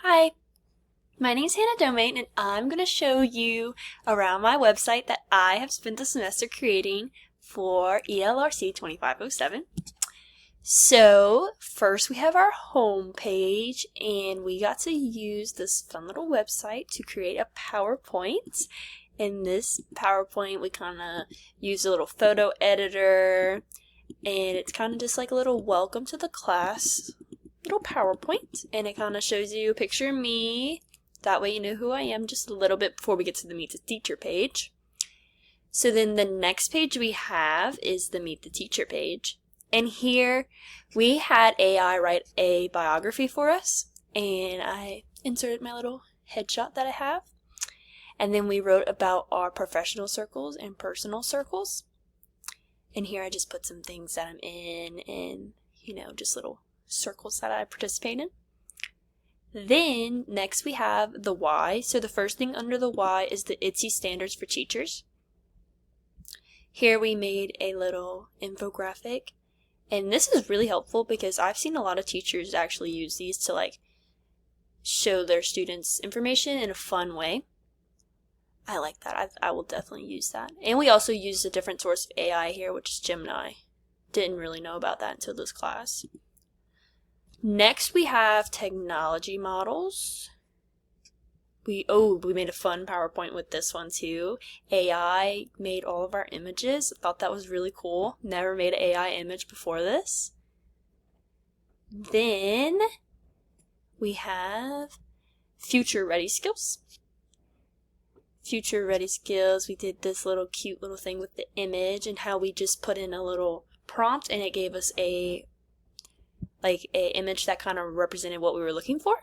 Hi, my name is Hannah Domain and I'm going to show you around my website that I have spent the semester creating for ELRC 2507. So first we have our home page and we got to use this fun little website to create a PowerPoint. In this PowerPoint we kind of use a little photo editor and it's kind of just like a little welcome to the class little PowerPoint, and it kind of shows you a picture of me. That way you know who I am just a little bit before we get to the Meet the Teacher page. So then the next page we have is the Meet the Teacher page. And here we had AI write a biography for us, and I inserted my little headshot that I have. And then we wrote about our professional circles and personal circles. And here I just put some things that I'm in and, just little circles that I participate in. Then next we have the why. So the first thing under the why is the ITSE standards for teachers. Here we made a little infographic, and this is really helpful because I've seen a lot of teachers actually use these to show their students information in a fun way. I like that. I will definitely use that. And we also used a different source of AI here, which is Gemini. Didn't really know about that until this class. Next we have technology models. We made a fun PowerPoint with this one too. AI made all of our images. I thought that was really cool. Never made an AI image before this. Then we have future ready skills. Future ready skills. We did this little cute little thing with the image and how we just put in a little prompt and it gave us a image that kind of represented what we were looking for.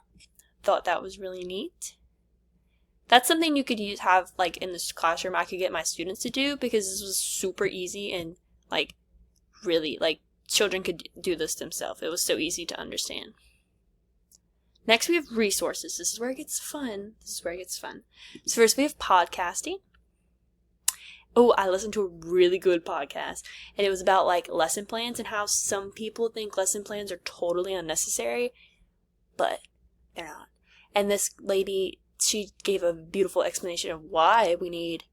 Thought that was really neat. That's something you could have in this classroom. I could get my students to do because this was super easy and really children could do this themselves. It was so easy to understand. Next we have resources. This is where it gets fun. So first we have podcasting. I listened to a really good podcast, and it was about lesson plans and how some people think lesson plans are totally unnecessary, but they're not. And this lady, she gave a beautiful explanation of why we need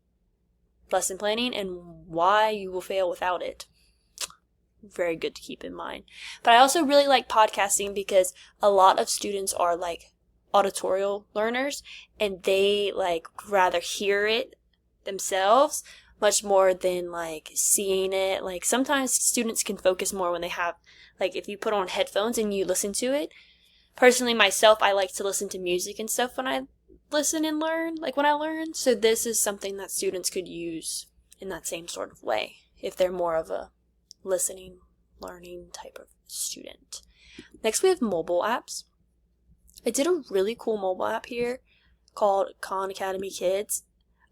lesson planning and why you will fail without it. Very good to keep in mind. But I also really like podcasting because a lot of students are auditorial learners, and they rather hear it themselves much more than seeing it. Sometimes students can focus more when they have if you put on headphones and you listen to it. Personally, myself, I like to listen to music and stuff when I listen and learn, when I learn. So this is something that students could use in that same sort of way if they're more of a listening, learning type of student. Next we have mobile apps. I did a really cool mobile app here called Khan Academy Kids.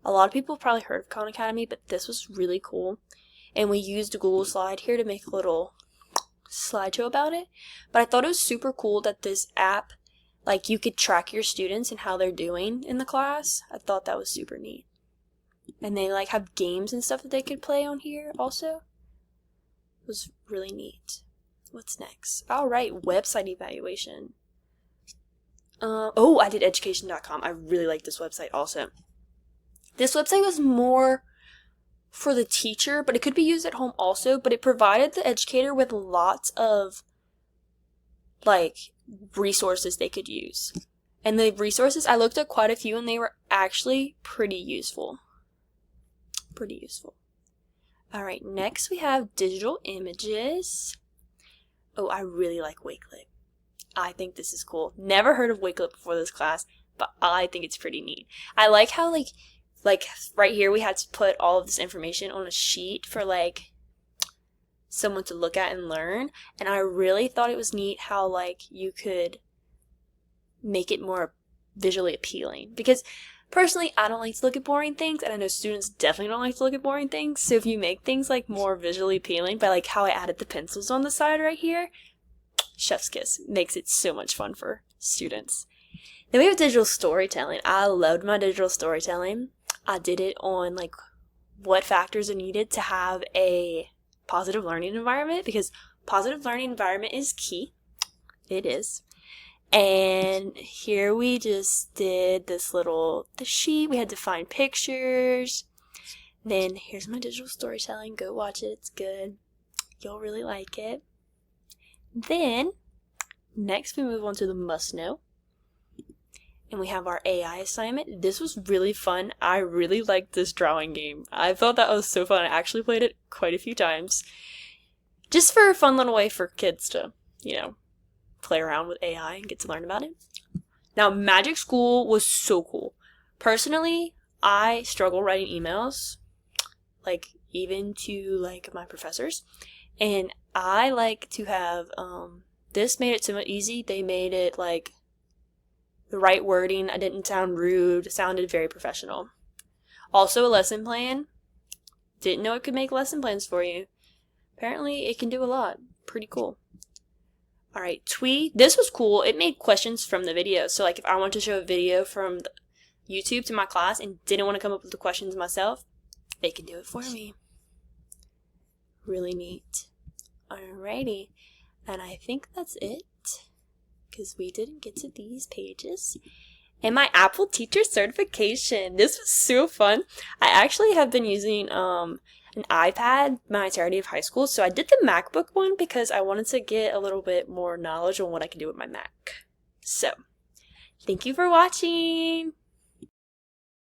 A lot of people have probably heard of Khan Academy, but this was really cool. And we used a Google slide here to make a little slideshow about it. But I thought it was super cool that this app, you could track your students and how they're doing in the class. I thought that was super neat. And they have games and stuff that they could play on here also. It was really neat. What's next? Alright, website evaluation. I did education.com. I really like this website also. This website was more for the teacher, but it could be used at home also, but it provided the educator with lots of resources they could use. And the resources, I looked at quite a few and they were actually pretty useful. Alright, next we have digital images. I really like Wakelet. I think this is cool. Never heard of Wakelet before this class, but I think it's pretty neat. I like how right here we had to put all of this information on a sheet for someone to look at and learn, and I really thought it was neat how you could make it more visually appealing, because personally I don't like to look at boring things, and I know students definitely don't like to look at boring things. So if you make things more visually appealing by how I added the pencils on the side right here, chef's kiss. Makes it so much fun for students. Then we have digital storytelling. I loved my digital storytelling. I did it on what factors are needed to have a positive learning environment, because positive learning environment is key. It is. And here we just did this the sheet. We had to find pictures. Then here's my digital storytelling. Go watch it. It's good. You'll really like it. Then, next we move on to the must know. And we have our AI assignment. This was really fun. I really liked this drawing game. I thought that was so fun. I actually played it quite a few times. Just for a fun little way for kids to, play around with AI and get to learn about it. Now, Magic School was so cool. Personally, I struggle writing emails, even to, my professors. And I like to have, this made it so easy. They made it, the right wording. I didn't sound rude. It sounded very professional. Also, a lesson plan. Didn't know it could make lesson plans for you. Apparently, it can do a lot. Pretty cool. Alright, Twee. This was cool. It made questions from the video. So, if I want to show a video from YouTube to my class and didn't want to come up with the questions myself, they can do it for me. Really neat. Alrighty. And I think that's it, because we didn't get to these pages. And my Apple Teacher Certification. This was so fun. I actually have been using an iPad my entirety of high school, so I did the MacBook one because I wanted to get a little bit more knowledge on what I can do with my Mac. So, thank you for watching.